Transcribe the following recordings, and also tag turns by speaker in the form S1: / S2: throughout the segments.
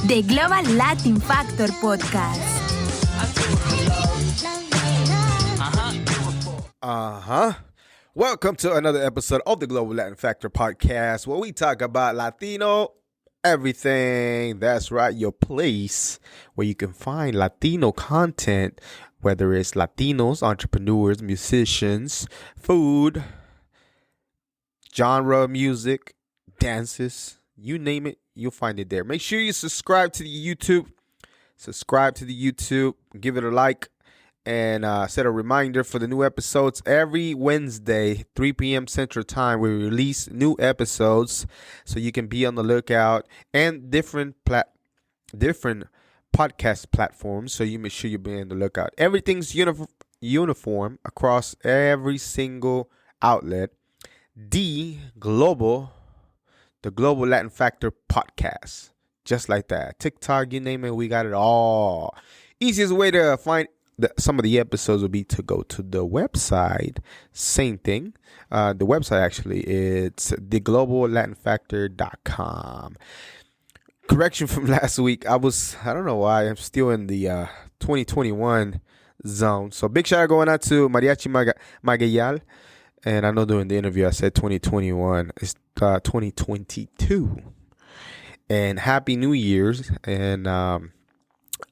S1: The Global Latin Factor Podcast.
S2: Welcome to another episode of the Global Latin Factor Podcast, where we talk about Latino everything. That's right, your place where you can find Latino content, whether it's Latinos, entrepreneurs, musicians, food, genre, music, dances, you name it, you'll find it there. Make sure you subscribe to the YouTube. Give it a like. And set a reminder for the new episodes. Every Wednesday, 3 p.m. Central Time, we release new episodes, so you can be on the lookout, and different podcast platforms, so you make sure you be on the lookout. Everything's uniform across every single outlet. The Global Latin Factor Podcast. Just like that. TikTok, you name it, we got it all. Easiest way to find some of the episodes will be to go to the website. Same thing. The website, actually, it's thegloballatinfactor.com. Correction from last week. I don't know why. I'm still in the 2021 zone. So big shout out going out to Mariachi Magallal. And I know during the interview I said 2021. It's 2022. And Happy New Year's. And I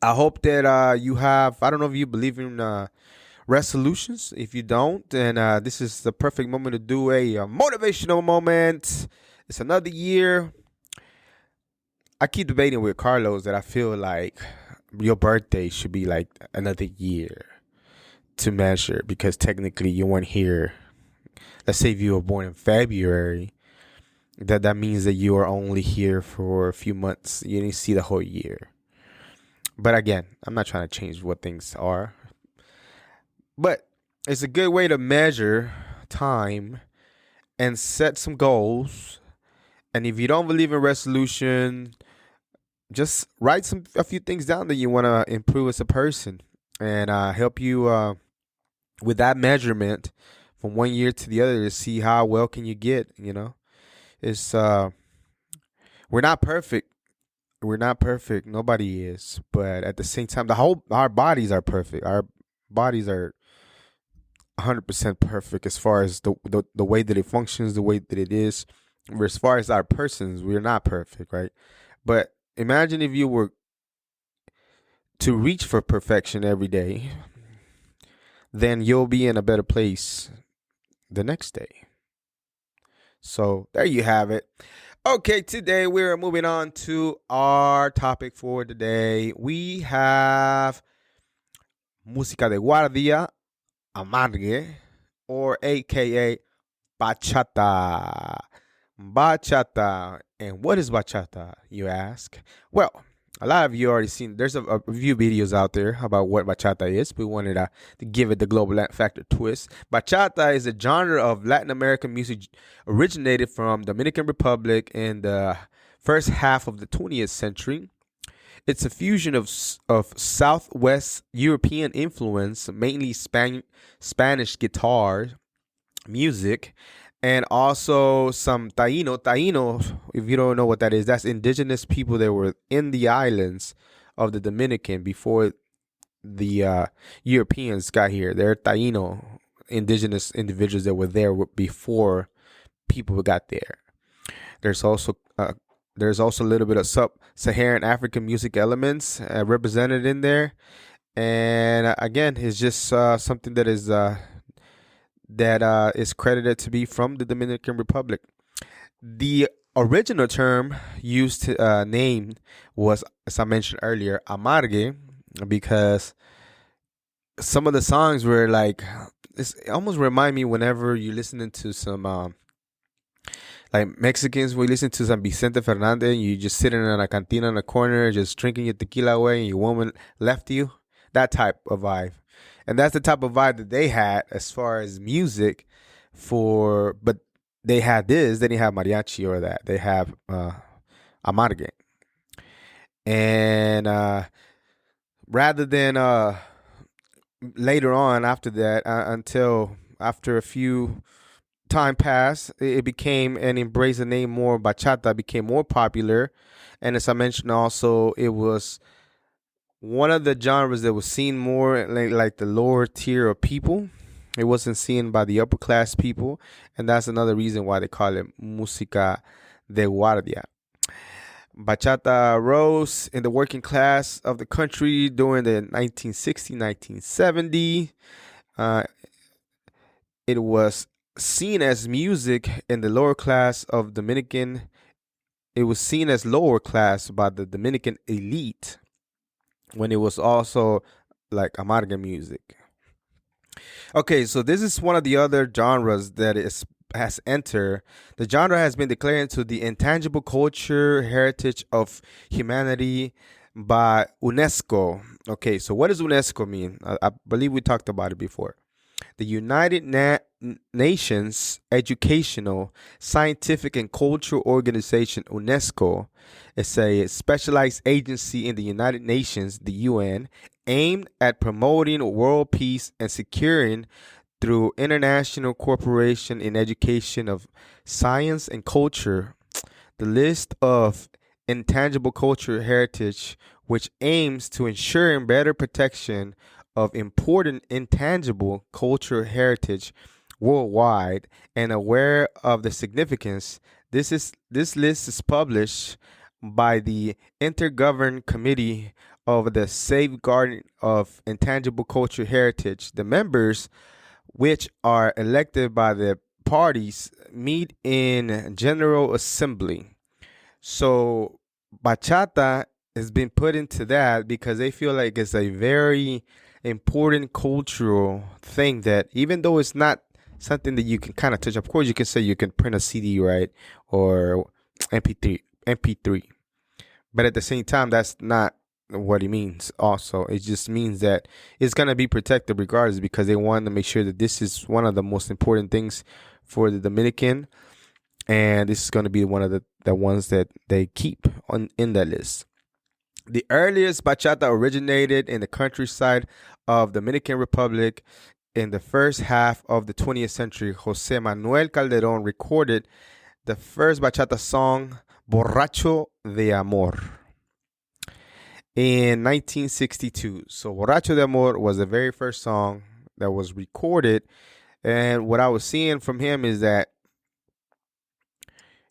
S2: hope that you have, I don't know if you believe in resolutions. If you don't, then this is the perfect moment to do a motivational moment. It's another year. I keep debating with Carlos that I feel like your birthday should be like another year to measure, because technically you weren't here. Let's say if you were born in February, that means that you are only here for a few months. You didn't see the whole year. But again, I'm not trying to change what things are. But it's a good way to measure time and set some goals. And if you don't believe in resolution, just write a few things down that you want to improve as a person, and help you with that measurement from one year to the other to see how well can you get. It's we're not perfect. We're not perfect. Nobody is. But at the same time, our bodies are perfect. Our bodies are 100% perfect as far as the way that it functions, the way that it is. As far as our persons, we're not perfect, right? But imagine if you were to reach for perfection every day, then you'll be in a better place the next day. So there you have it. Okay, today we're moving on to our topic for today. We have música de guardia, amargue, or AKA bachata. Bachata. And what is bachata, you ask? Well, a lot of you already seen, there's a few videos out there about what bachata is. We wanted to give it the global Latin factor twist. Bachata is a genre of Latin American music originated from Dominican Republic in the first half of the 20th century. It's a fusion of Southwest European influence, mainly Spanish guitar music, and also some Taíno. Taíno, if you don't know what that is, that's indigenous people that were in the islands of the Dominican before the Europeans got here. They're Taíno, indigenous individuals that were there before people got there. There's also a little bit of sub-Saharan African music elements represented in there. And again, it's just something that is credited to be from the Dominican Republic. The original term used to name was, as I mentioned earlier, amargue, because some of the songs were like, it almost remind me whenever you're listening to some like Mexicans, we listen to some Vicente Fernandez, and you just sitting in a cantina in a corner, just drinking your tequila away, and your woman left you. That type of vibe. And that's the type of vibe that they had as far as music but they had this, they didn't have mariachi or that. They have amargue. And rather than later on after that, until after a few time passed, it became and embraced the name more. Bachata became more popular, and as I mentioned, also it was one of the genres that was seen more like the lower tier of people. It wasn't seen by the upper class people, and that's another reason why they call it música de guardia. Bachata rose in the working class of the country during the 1960, 1970. Uh, it was seen as music in the lower class of Dominican. It was seen as lower class by the Dominican elite when it was also like amarga music. Okay, so this is one of the other genres that has entered. The genre has been declared into the intangible culture heritage of humanity by UNESCO. Okay, so what does UNESCO mean? I believe we talked about it before. The United Nations Educational, Scientific, and Cultural Organization, UNESCO, is a specialized agency in the United Nations, the UN, aimed at promoting world peace and securing through international cooperation in education of science and culture. The list of intangible cultural heritage, which aims to ensure better protection of important intangible cultural heritage worldwide and aware of the significance. This list is published by the Intergovernmental Committee of the Safeguarding of Intangible Cultural Heritage. The members, which are elected by the parties, meet in General Assembly. So bachata has been put into that because they feel like it's a very important cultural thing that even though it's not something that you can kind of touch, of course you can say you can print a CD, right? Or MP3. But at the same time, that's not what it means also. It just means that it's going to be protected regardless because they want to make sure that this is one of the most important things for the Dominican, and this is going to be one of the ones that they keep on in that list. The earliest bachata originated in the countryside of Dominican Republic in the first half of the 20th century. Jose Manuel Calderon recorded the first bachata song, Borracho de Amor, in 1962. So Borracho de Amor was the very first song that was recorded. And what I was seeing from him is that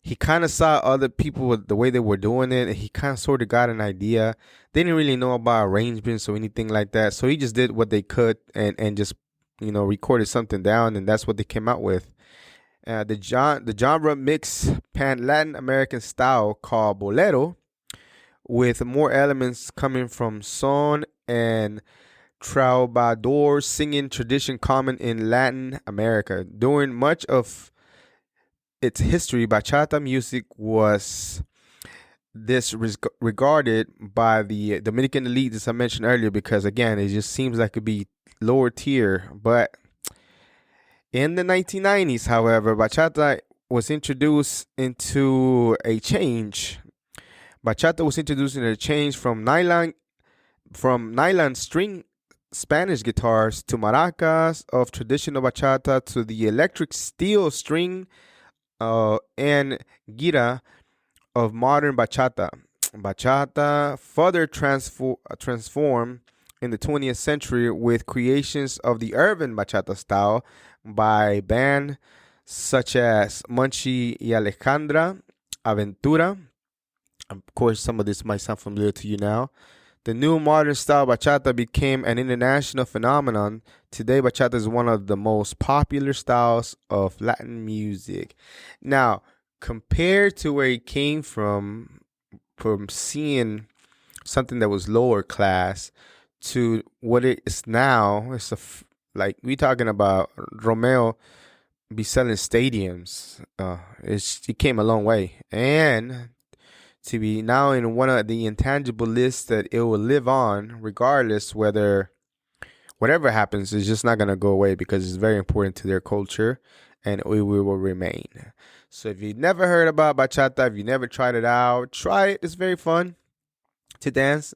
S2: he kind of saw other people the way they were doing it, and he kind of sort of got an idea. They didn't really know about arrangements or anything like that, so he just did what they could and just recorded something down, and that's what they came out with. The genre mixed pan Latin American style called bolero, with more elements coming from son and troubadour singing tradition common in Latin America. During much of its history, bachata music was disregarded by the Dominican elite, as I mentioned earlier, because again, it just seems like it'd be lower tier. But in the 1990s, however, bachata was introduced into a change. Bachata was introduced in a change from nylon string Spanish guitars to maracas of traditional bachata to the electric steel string and gira of modern bachata. Bachata further transformed in the 20th century with creations of the urban bachata style by bands such as Munchie y Alejandra Aventura. Of course, some of this might sound familiar to you now. The new modern style bachata became an international phenomenon. Today, bachata is one of the most popular styles of Latin music. Now, compared to where it came from seeing something that was lower class to what it is now, it's like we talking about Romeo be selling stadiums. It came a long way, and to be now in one of the intangible lists that it will live on regardless whatever happens, it's just not going to go away because it's very important to their culture and it will remain. So if you've never heard about bachata, if you never tried it out, try it. It's very fun to dance.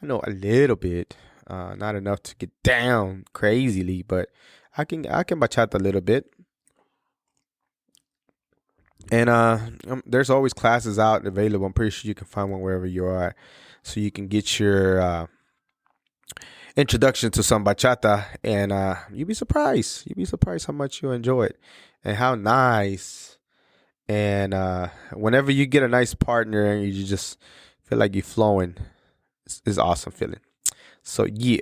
S2: I know a little bit, not enough to get down crazily, but I can bachata a little bit. And there's always classes out and available. I'm pretty sure you can find one wherever you are, so you can get your introduction to some bachata, and you'd be surprised. You'd be surprised how much you enjoy it and how nice. And whenever you get a nice partner and you just feel like you're flowing, it's awesome feeling. So yeah.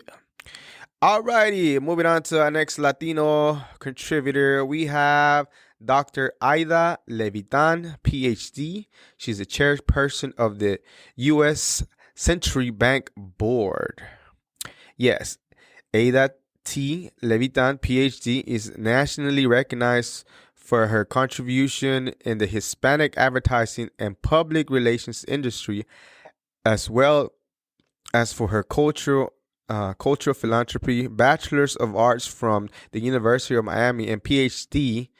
S2: Alrighty, moving on to our next Latino contributor. We have Dr. Aida Levitan, Ph.D. She's a chairperson of the U.S. Century Bank Board. Yes, Aida T. Levitan, Ph.D., is nationally recognized for her contribution in the Hispanic advertising and public relations industry, as well as for her cultural philanthropy, Bachelor's of Arts from the University of Miami, and Ph.D.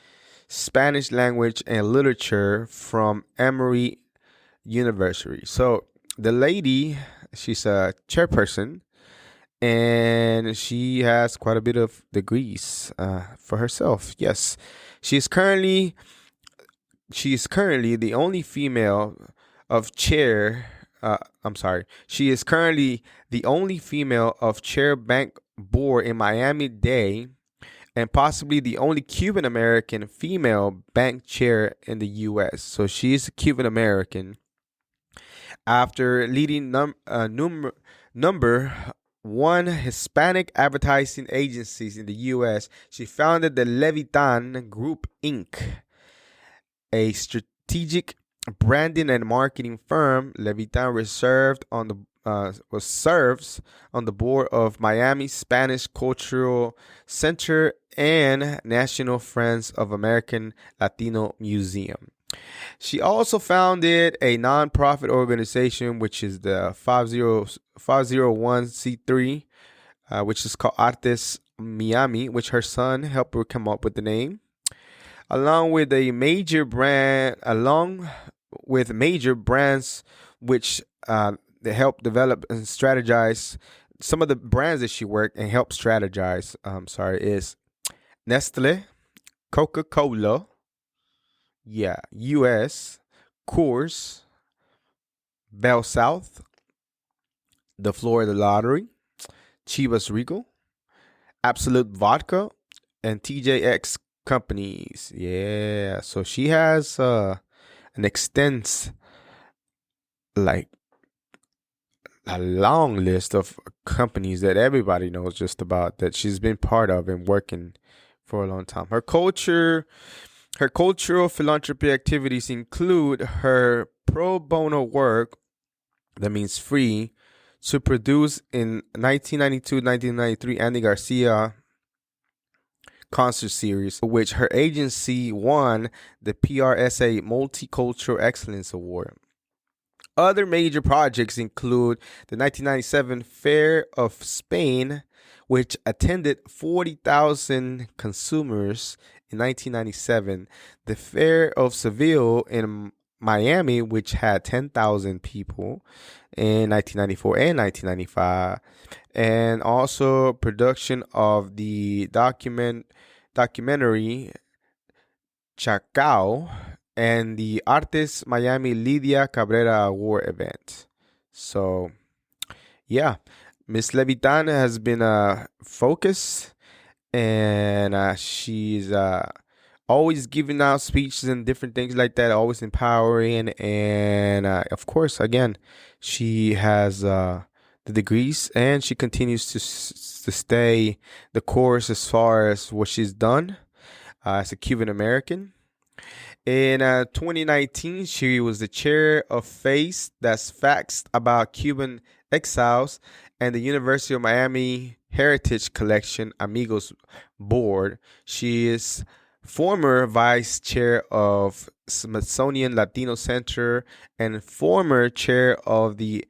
S2: Spanish language and literature from Emory University. So the lady, she's a chairperson, and she has quite a bit of degrees for herself. Yes, she is currently the only female of chair. She is currently the only female of chair bank board in Miami-Dade, and possibly the only Cuban American female bank chair in the U.S. So she is a Cuban American. After leading number one Hispanic advertising agencies in the U.S., she founded the Levitan Group Inc., a strategic branding and marketing firm. Levitan serves on the board of Miami Spanish Cultural Center and National Friends of American Latino Museum. She also founded a nonprofit organization, which is the 501c3, which is called Artes Miami, which her son helped her come up with the name, along with major brands, which they help develop and strategize. Some of the brands that she worked and helped strategize, is Nestle, Coca-Cola, U.S., Coors, Bell South, the Florida Lottery, Chivas Regal, Absolute Vodka, and TJX companies. Yeah, so she has an extensive, like a long list of companies that everybody knows just about, that she's been part of and working for a long time. Her cultural philanthropy activities include her pro bono work, that means free, to produce in 1992-1993 Andy Garcia concert series, for which her agency won the PRSA Multicultural Excellence Award. Other major projects include the 1997 Fair of Spain, which attended 40,000 consumers in 1997, the Fair of Seville in Miami, which had 10,000 people in 1994 and 1995, and also production of the documentary Chacao and the Artes Miami Lydia Cabrera Award event. So, yeah, Miss Levitan has been focused, and she's always giving out speeches and different things like that, always empowering. And of course, again, she has the degrees, and she continues to stay the course as far as what she's done as a Cuban American. In 2019, she was the chair of FACE, that's Facts About Cuban Exiles, and the University of Miami Heritage Collection Amigos Board. She is former vice chair of Smithsonian Latino Center and former chair of the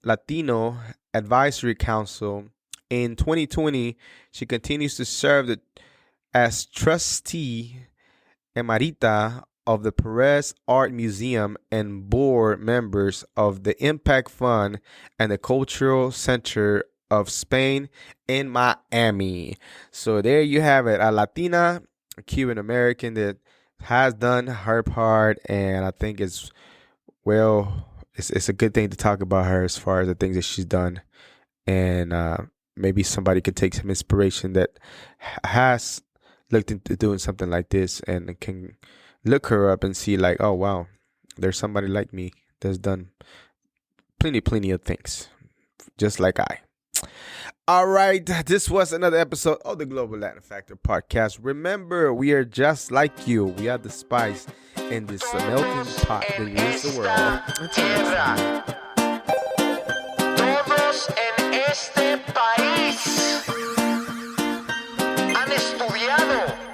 S2: Latino Advisory Council. In 2020, she continues to serve as trustee emerita of the Perez Art Museum and board members of the Impact Fund and the Cultural Center of Spain in Miami. So there you have it, a Latina, a Cuban American that has done her part, and I think it's a good thing to talk about her as far as the things that she's done, and maybe somebody could take some inspiration that has looked into doing something like this and can look her up and see like, oh wow, there's somebody like me that's done plenty of things, just like I. All right, this was another episode of the Global Latin Factor podcast. Remember, we are just like you. We are the spice in this melting pot that is the world. Until next time.
S3: Todos en este país han estudiado